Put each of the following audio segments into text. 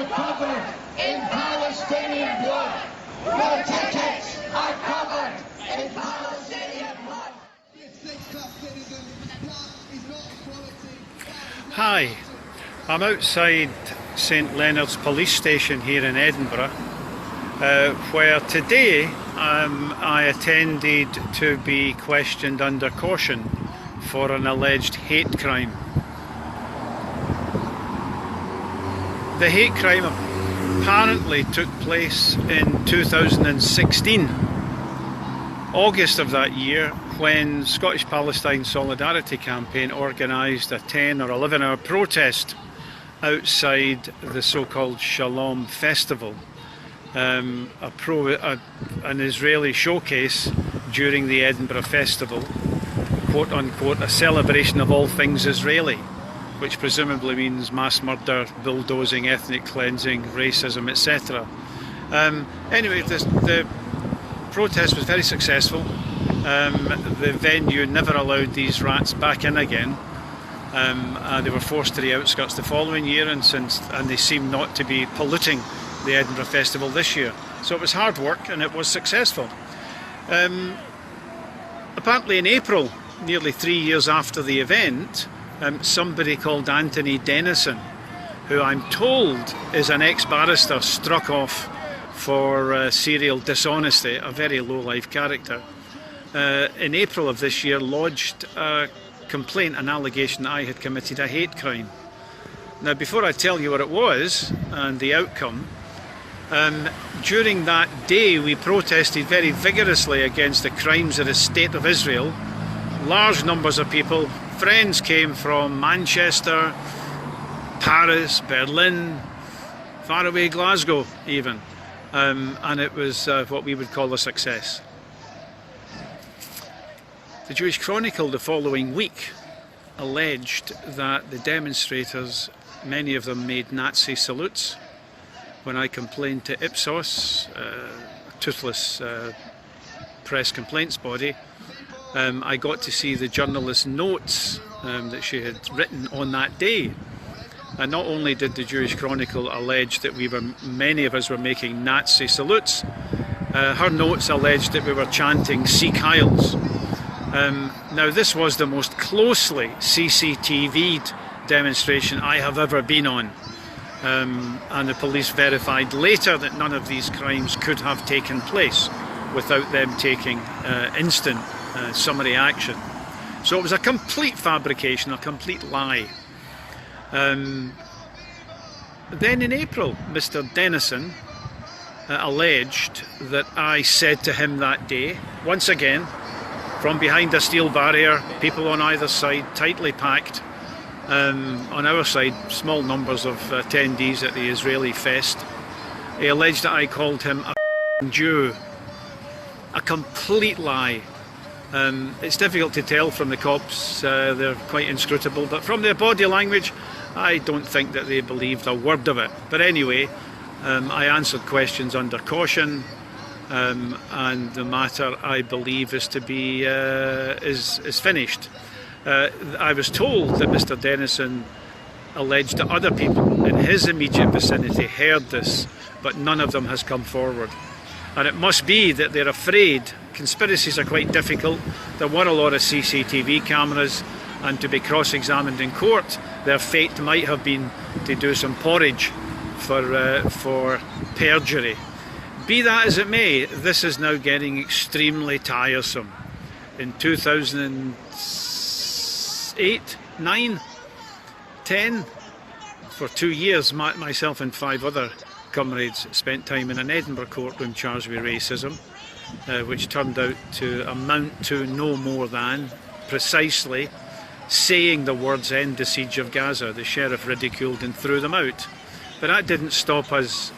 covered in Palestinian blood. Your tickets are covered in Palestinian blood. Hi, I'm outside St Leonards Police Station here in Edinburgh, where today I attended to be questioned under caution for an alleged hate crime. The hate crime apparently took place in 2016, August of that year, when Scottish Palestine Solidarity Campaign organised a 10 or 11 hour protest outside the so-called Shalom Festival, an Israeli showcase during the Edinburgh Festival, quote unquote a celebration of all things Israeli, which presumably means mass murder, bulldozing, ethnic cleansing, racism, etc. Anyway, the protest was very successful. The venue never allowed these rats back in again. They were forced to the outskirts the following year, and they seem not to be polluting the Edinburgh Festival this year. So it was hard work and it was successful. Apparently in April, nearly 3 years after the event, somebody called Anthony Denison, who I'm told is an ex-barrister struck off for serial dishonesty, a very low-life character, in April of this year lodged a complaint, an allegation that I had committed a hate crime. Now, before I tell you what it was and the outcome, during that day we protested very vigorously against the crimes of the State of Israel. Large numbers of people, friends came from Manchester, Paris, Berlin, far away Glasgow even, and it was what we would call a success. The Jewish Chronicle the following week alleged that the demonstrators, many of them made Nazi salutes. When I complained to Ipsos, a toothless press complaints body, I got to see the journalist's notes that she had written on that day. And not only did the Jewish Chronicle allege that many of us were making Nazi salutes, her notes alleged that we were chanting Sieg Heils. Now, this was the most closely CCTV'd demonstration I have ever been on, and the police verified later that none of these crimes could have taken place without them taking instant summary action. So it was a complete fabrication, a complete lie. Then in April, Mr. Denison alleged that I said to him that day, once again, from behind a steel barrier, people on either side, tightly packed. On our side, small numbers of attendees at the Israeli fest. He alleged that I called him a Jew. A complete lie. It's difficult to tell from the cops, they're quite inscrutable, but from their body language, I don't think that they believed a word of it. But anyway, I answered questions under caution. And the matter, I believe, is to be is finished. I was told that Mr. Denison alleged that other people in his immediate vicinity heard this, but none of them has come forward. And it must be that they're afraid. Conspiracies are quite difficult. There were a lot of CCTV cameras, and to be cross-examined in court, their fate might have been to do some porridge for perjury. Be that as it may, this is now getting extremely tiresome. In 2008, 9, 10, for 2 years, myself and 5 other comrades spent time in an Edinburgh courtroom charged with racism, which turned out to amount to no more than precisely saying the words "end the siege of Gaza." The sheriff ridiculed and threw them out. But that didn't stop us,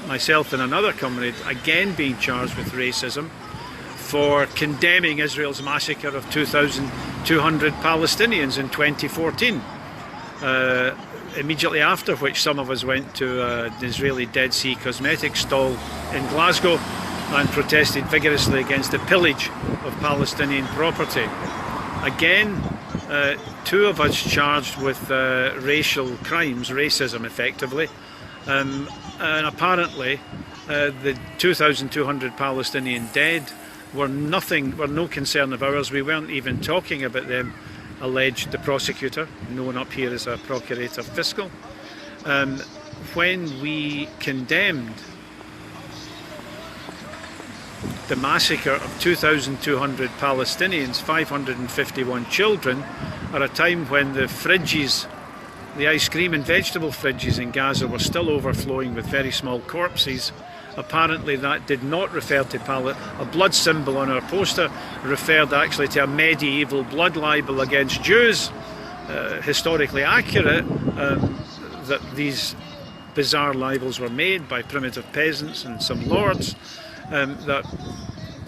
myself and another comrade, again being charged with racism for condemning Israel's massacre of 2,200 Palestinians in 2014. Immediately after which some of us went to an Israeli Dead Sea cosmetics stall in Glasgow and protested vigorously against the pillage of Palestinian property. Again, 2 of us charged with racial crimes, racism effectively, And apparently the 2,200 Palestinian dead were no concern of ours. We weren't even talking about them, alleged the prosecutor, known up here as a procurator fiscal. When we condemned the massacre of 2,200 Palestinians, 551 children, at a time when the fridges, the ice cream and vegetable fridges in Gaza were still overflowing with very small corpses. Apparently that did not refer to a blood symbol on our poster, referred actually to a medieval blood libel against Jews, historically accurate, that these bizarre libels were made by primitive peasants and some lords, that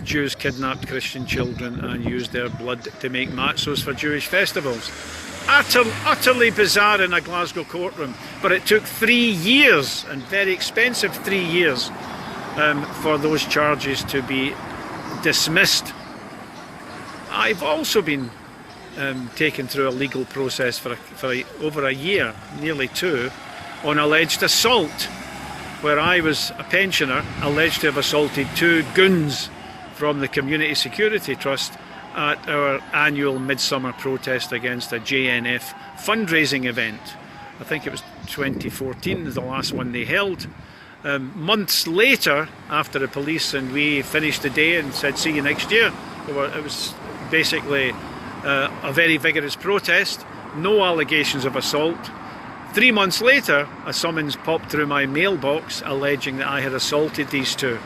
Jews kidnapped Christian children and used their blood to make matzos for Jewish festivals. Utterly bizarre in a Glasgow courtroom, but it took 3 years, and very expensive 3 years, for those charges to be dismissed. I've also been taken through a legal process for over a year, nearly 2, on alleged assault, where I was a pensioner alleged to have assaulted 2 goons from the Community Security Trust at our annual midsummer protest against a JNF fundraising event. I think it was 2014, the last one they held. Months later, after the police and we finished the day and said see you next year, it was basically a very vigorous protest, no allegations of assault. 3 months later, a summons popped through my mailbox alleging that I had assaulted these 2.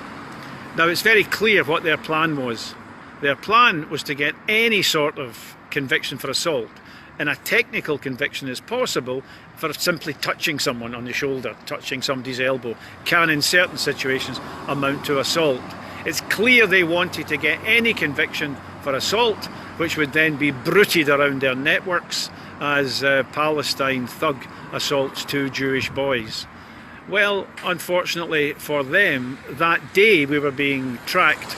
Now it's very clear what their plan was. Their plan was to get any sort of conviction for assault, and a technical conviction is possible for simply touching someone on the shoulder, touching somebody's elbow, can in certain situations amount to assault. It's clear they wanted to get any conviction for assault, which would then be bruited around their networks as Palestine thug assaults 2 Jewish boys. Well, unfortunately for them, that day we were being tracked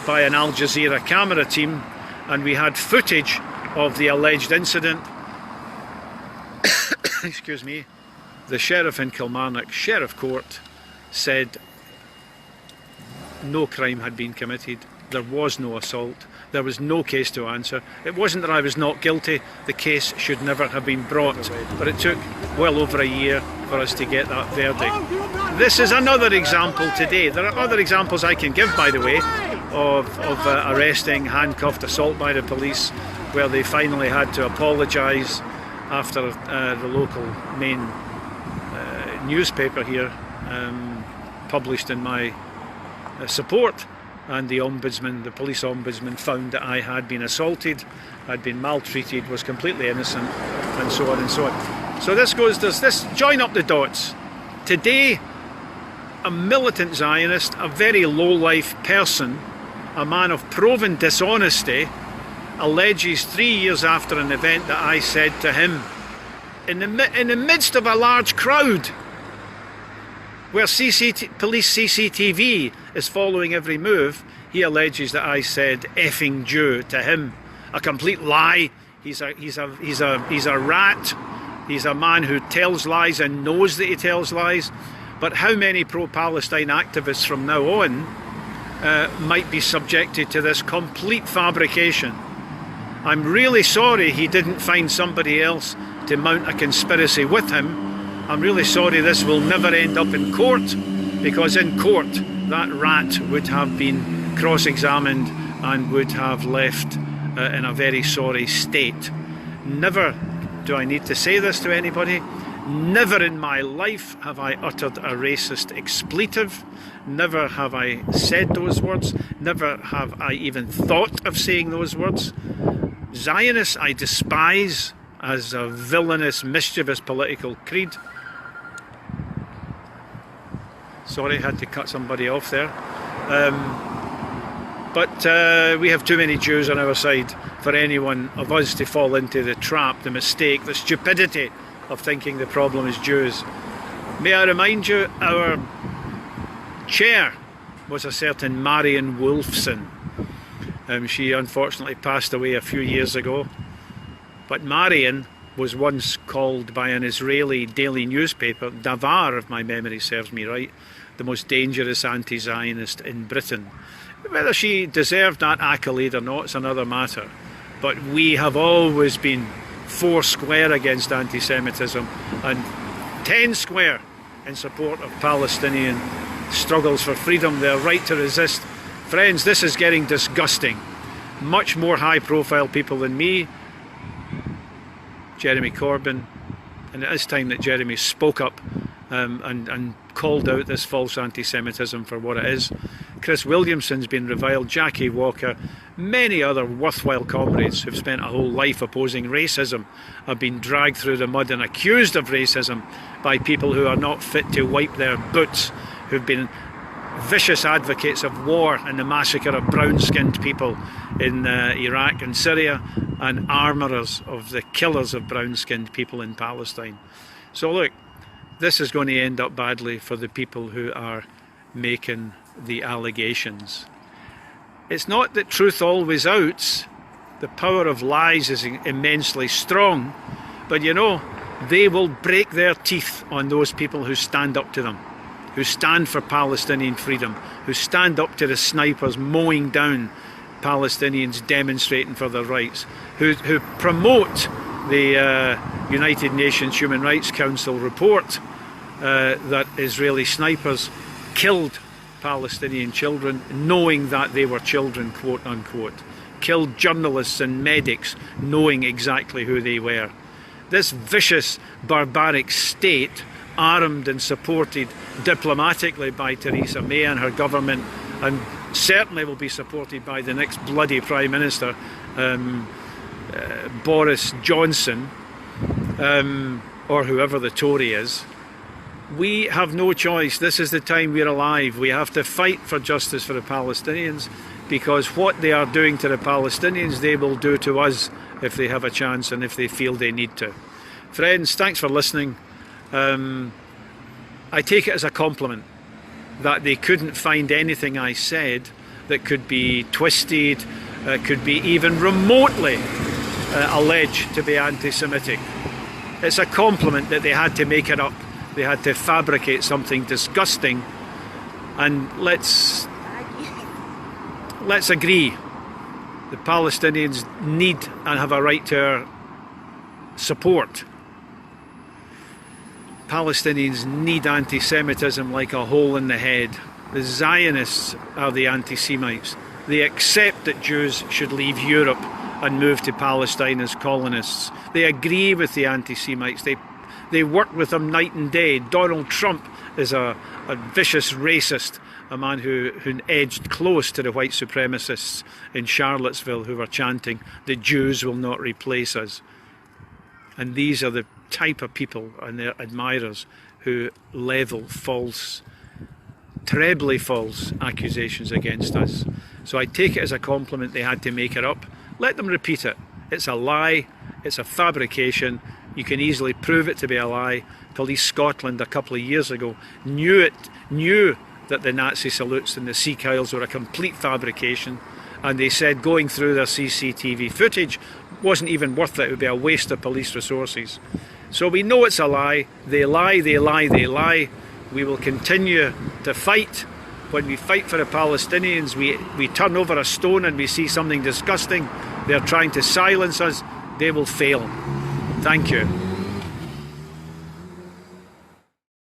by an Al Jazeera camera team, and we had footage of the alleged incident. Excuse me. The sheriff in Kilmarnock, Sheriff Court, said no crime had been committed, there was no assault, there was no case to answer. It wasn't that I was not guilty, the case should never have been brought, but it took well over a year for us to get that verdict. This is another example today. There are other examples I can give, by the way, of arresting, handcuffed, assault by the police, where they finally had to apologise after the local main newspaper here published in my support, and the ombudsman, the police ombudsman, found that I had been assaulted, had been maltreated, was completely innocent, and so on and so on. So this join up the dots. Today, a militant Zionist, a very low-life person, a man of proven dishonesty, alleges 3 years after an event that I said to him, in the midst of a large crowd, where police CCTV is following every move, he alleges that I said effing Jew to him. A complete lie. He's a rat. He's a man who tells lies and knows that he tells lies. But how many pro-Palestine activists from now on might be subjected to this complete fabrication? I'm really sorry he didn't find somebody else to mount a conspiracy with him. I'm really sorry this will never end up in court, because in court that rat would have been cross-examined and would have left in a very sorry state. Never do I need to say this to anybody. Never in my life have I uttered a racist expletive. Never have I said those words. Never have I even thought of saying those words. Zionists I despise as a villainous, mischievous political creed. Sorry, I had to cut somebody off there. But we have too many Jews on our side for any one of us to fall into the trap, the mistake, the stupidity of thinking the problem is Jews. May I remind you, our chair was a certain Marion Wolfson. She unfortunately passed away a few years ago. But Marion was once called by an Israeli daily newspaper, Davar, if my memory serves me right, the most dangerous anti-Zionist in Britain. Whether she deserved that accolade or not is another matter. But we have always been 4 square against anti-Semitism and 10 square in support of Palestinian struggles for freedom, their right to resist. Friends, this is getting disgusting. Much more high-profile people than me, Jeremy Corbyn, and it is time that Jeremy spoke up and called out this false anti-Semitism for what it is. Chris Williamson's been reviled, Jackie Walker, many other worthwhile comrades who've spent a whole life opposing racism have been dragged through the mud and accused of racism by people who are not fit to wipe their boots, who've been vicious advocates of war and the massacre of brown-skinned people in Iraq and Syria, and armourers of the killers of brown-skinned people in Palestine. So look, this is going to end up badly for the people who are making the allegations. It's not that truth always outs. The power of lies is immensely strong, but you know, they will break their teeth on those people who stand up to them, who stand for Palestinian freedom, who stand up to the snipers mowing down Palestinians demonstrating for their rights, who promote the United Nations Human Rights Council report that Israeli snipers killed Palestinian children knowing that they were children, quote unquote, killed journalists and medics knowing exactly who they were. This vicious, barbaric state, armed and supported diplomatically by Theresa May and her government, and certainly will be supported by the next bloody Prime Minister, Boris Johnson, or whoever the Tory is. We have no choice. This is the time we're alive. We have to fight for justice for the Palestinians, because what they are doing to the Palestinians, they will do to us if they have a chance and if they feel they need to. Friends, thanks for listening. I take it as a compliment that they couldn't find anything I said that could be twisted, could be even remotely alleged to be anti-Semitic. It's a compliment that they had to make it up. They had to fabricate something disgusting, and let's agree. The Palestinians need and have a right to our support. Palestinians need anti-Semitism like a hole in the head. The Zionists are the anti-Semites. They accept that Jews should leave Europe and move to Palestine as colonists. They agree with the anti-Semites. They work with them night and day. Donald Trump is a vicious racist, a man who edged close to the white supremacists in Charlottesville who were chanting, "The Jews will not replace us." And these are the type of people and their admirers who level false, trebly false accusations against us. So I take it as a compliment they had to make it up. Let them repeat it. It's a lie. It's a fabrication. You can easily prove it to be a lie. Police Scotland a couple of years ago knew that the Nazi salutes and the sea cows were a complete fabrication, and they said going through their CCTV footage wasn't even worth it. It would be a waste of police resources. So we know it's a lie. They lie, they lie, they lie. We will continue to fight. When we fight for the Palestinians, we turn over a stone and we see something disgusting. They're trying to silence us. They will fail. Thank you.